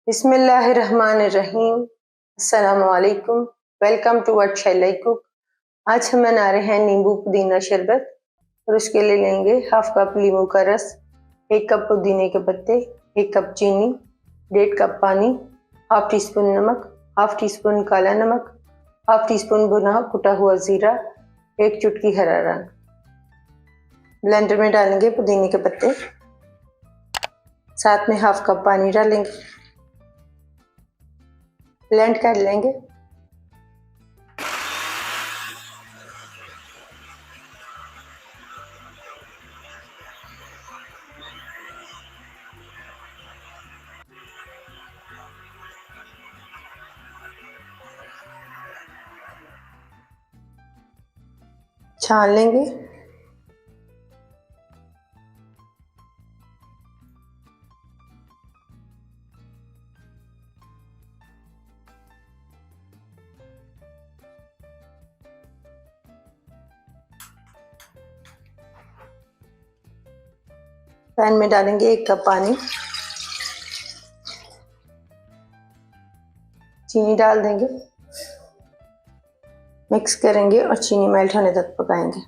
बिस्मिल्लाहिर्रहमानिर्रहीम। अस्सलामुअलैकुम। Welcome to what shall I cook. आज हम बना रहे हैं नींबू पुदीना शरबत और उसके लिए लेंगे हाफ कप नींबू का रस, 1 कप पुदीने के पत्ते, 1 कप चीनी, 1.5 कप पानी, हाफ टी स्पून नमक, हाफ टी स्पून काला नमक, हाफ टी स्पून भुना कुटा हुआ जीरा, 1 चुटकी हरा रंग। ब्लेंडर में डालेंगे पुदीने के पत्ते, साथ में हाफ कप पानी डालेंगे, ब्लेंड कर लेंगे। छान लेंगे। पैन में डालेंगे 1 कप पानी, चीनी डाल देंगे, मिक्स करेंगे और चीनी मेल्ट होने तक पकाएंगे।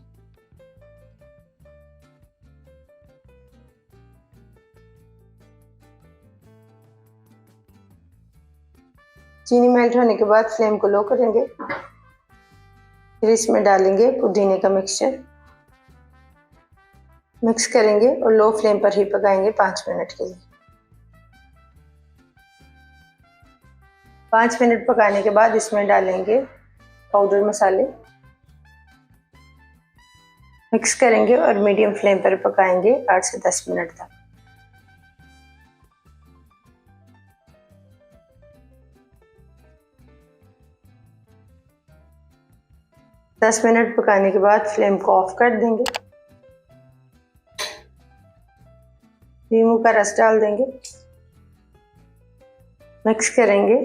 चीनी मेल्ट होने के बाद फ्लेम को लो करेंगे, फिर इसमें डालेंगे पुदीने का मिक्सचर, मिक्स करेंगे और लो फ्लेम पर ही पकाएंगे 5 मिनट के लिए। 5 मिनट पकाने के बाद इसमें डालेंगे पाउडर मसाले, मिक्स करेंगे और मीडियम फ्लेम पर पकाएंगे 8 से 10 मिनट तक। दस मिनट पकाने के बाद फ्लेम को ऑफ कर देंगे। नींबू का रस डाल देंगे, मिक्स करेंगे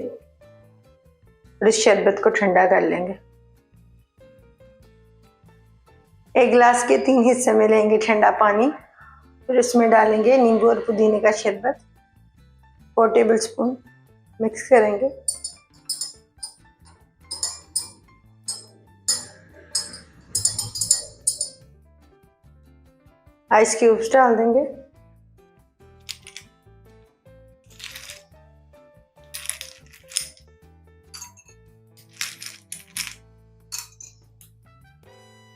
और इस शरबत को ठंडा कर लेंगे। 1 गिलास के 3 हिस्से में लेंगे ठंडा पानी, फिर इसमें डालेंगे नींबू और पुदीने का शरबत 4 टेबल स्पून, मिक्स करेंगे। आइस क्यूब्स डाल देंगे।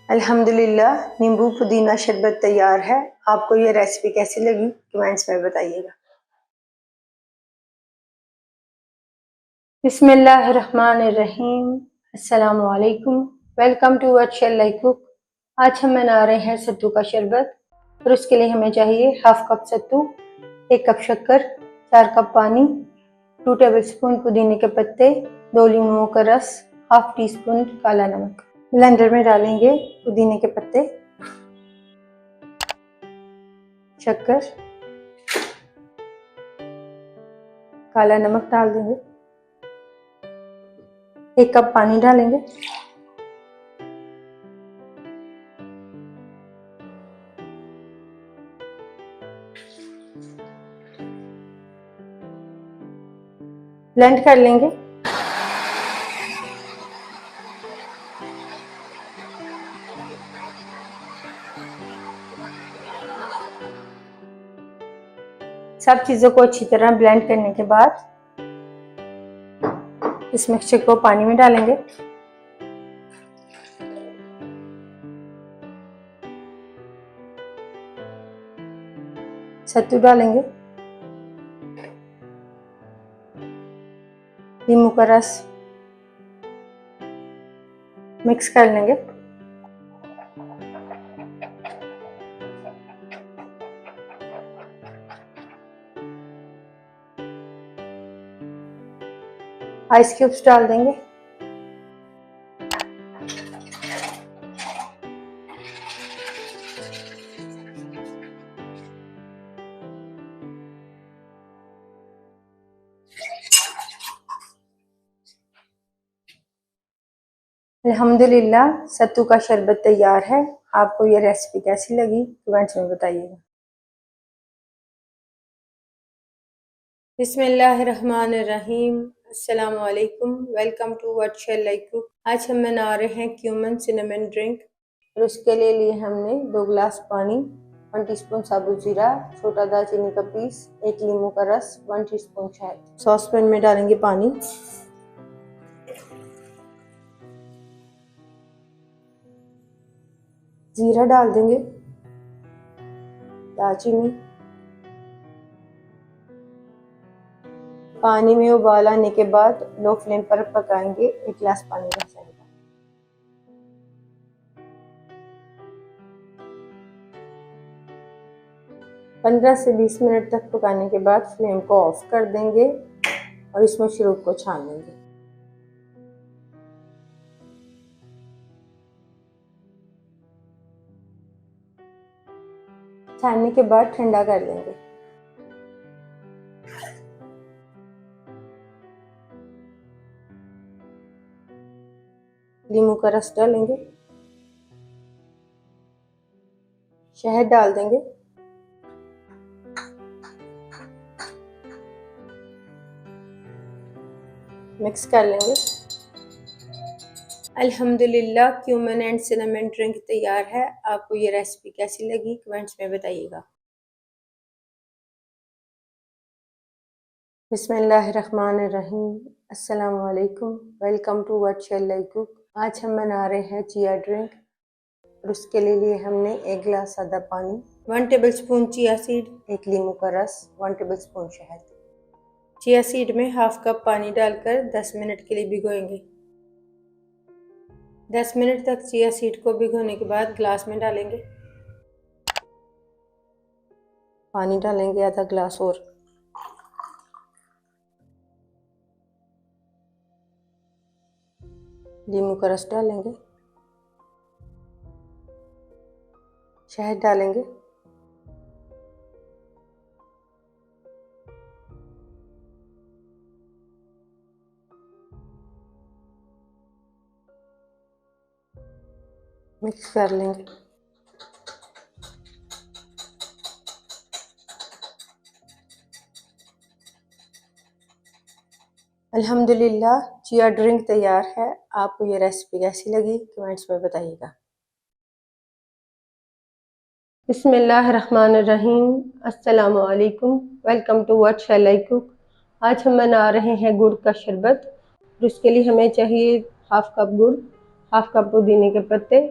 अल्हम्दुलिल्लाह नींबू पुदीना शरबत तैयार है। आपको ये रेसिपी कैसी लगी कमेंट्स में बताइएगा। बिस्मिल्लाहिर्रहमानिर्रहीम। अस्सलामु अलैकुम। Welcome to what shall I cook. आज हम बना रहे हैं सत्तू का शरबत और उसके लिए हमें चाहिए हाफ कप सत्तू, 1 कप शक्कर, 4 कप पानी, 2 टेबल स्पून पुदीने के पत्ते, 2 लीमुओं का रस, हाफ टी स्पून काला नमक। ब्लेंडर में डालेंगे पुदीने के पत्ते, शक्कर, काला नमक डाल देंगे, 1 कप पानी डालेंगे, ब्लेंड कर लेंगे। सब चीज़ों को अच्छी तरह ब्लेंड करने के बाद इस मिक्सचर को पानी में डालेंगे, सत्तू डालेंगे, नींबू का रस, मिक्स कर लेंगे। आइस क्यूब्स डाल देंगे, अल्हम्दुलिल्लाह सत्तू का शरबत तैयार है। आपको ये रेसिपी कैसी लगी कमेंट्स में बताइएगा। बिस्मिल्लाहिर्रहमानिर्रहीम। अस्सलामु अलैकुम। Welcome to what shall I cook. आज हम बना रहे हैं क्यूमन सिनेमन ड्रिंक और उसके लिए हमने 2 गिलास पानी, 1 टीस्पून साबुत जीरा, छोटा दालचीनी का पीस, 1 नींबू का रस, 1 टीस्पून शहद। सॉसपैन में डालेंगे पानी, जीरा डाल देंगे, दालचीनी, पानी में उबाल आने के बाद लो फ्लेम पर पकाएंगे 1 गिलास पानी का सही। 15 से 20 मिनट तक पकाने के बाद फ्लेम को ऑफ कर देंगे और इसमें शरूब को छान लेंगे। छानने के बाद ठंडा कर लेंगे। नींबू का रस डालेंगे, शहद डाल देंगे, मिक्स कर लेंगे। अल्हम्दुलिल्लाह क्यूमन एंड सिनेमन ड्रिंक तैयार है। आपको ये रेसिपी कैसी लगी कमेंट्स में बताइएगा। बिस्मिल्लाहिर्रहमानिर्रहीम। अस्सलामु अलैकुम। Welcome to what shall I cook. आज हम बना रहे हैं चिया ड्रिंक और उसके लिए हमने 1 गिलास सादा पानी, 1 टेबलस्पून चिया सीड, 1 नींबू का रस, 1 टेबलस्पून शहद। चिया सीड में हाफ कप पानी डालकर 10 मिनट के लिए भिगोएंगे। 10 मिनट तक चिया सीड को भिगोने के बाद ग्लास में डालेंगे। पानी डालेंगे आधा ग्लास और, नींबू का रस डालेंगे, शहद डालेंगे, मिक्स कर लेंगे। अल्हम्दुलिल्लाह चिया ड्रिंक तैयार है। आपको ये रेसिपी कैसी लगी कमेंट्स में बताइएगा। बिस्मिल्लाहिर्रहमानिर्रहीम। अस्सलामु अलैकुम। Welcome to what shall I cook. आज हम बना रहे हैं गुड़ का शरबत और उसके लिए हमें चाहिए हाफ कप गुड़, हाफ कप पुदीने के पत्ते,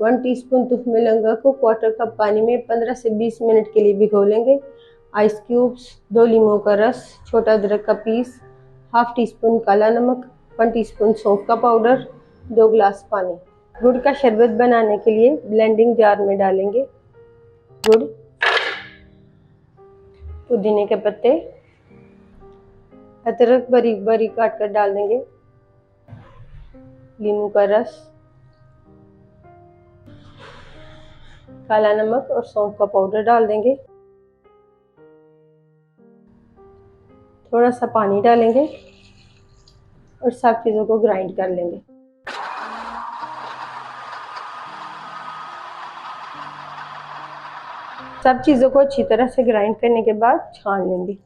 1 टीस्पून तुफ़ लौंगा को 1/4 कप पानी में 15 से 20 मिनट के लिए भिगो लेंगे। आइस क्यूब्स, 2 नींबू का रस, छोटा अदरक का पीस, हाफ टीस्पून काला नमक, 1 टीस्पून सौंफ का पाउडर, 2 गिलास पानी। गुड़ का शरबत बनाने के लिए ब्लेंडिंग जार में डालेंगे गुड़, पुदीने के पत्ते, अदरक बारीक बारीक काट कर डाल देंगे, नींबू का रस, काला नमक और सौंफ का पाउडर डाल देंगे। थोड़ा सा पानी डालेंगे और सब चीज़ों को ग्राइंड कर लेंगे। सब चीज़ों को अच्छी तरह से ग्राइंड करने के बाद छान लेंगे।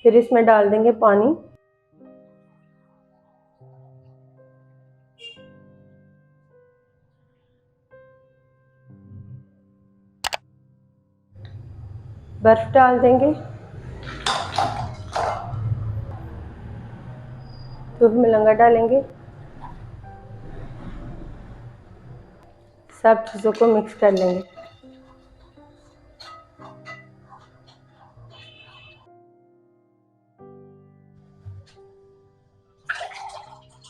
फिर इसमें डाल देंगे पानी, बर्फ डाल देंगे, तुफ़ लौंगा डालेंगे, सब चीज़ों को मिक्स कर लेंगे।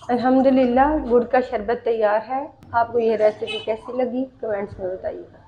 अल्हम्दुलिल्लाह गुड़ का शरबत तैयार है। आपको ये रेसिपी कैसी लगी कमेंट्स में बताइएगा।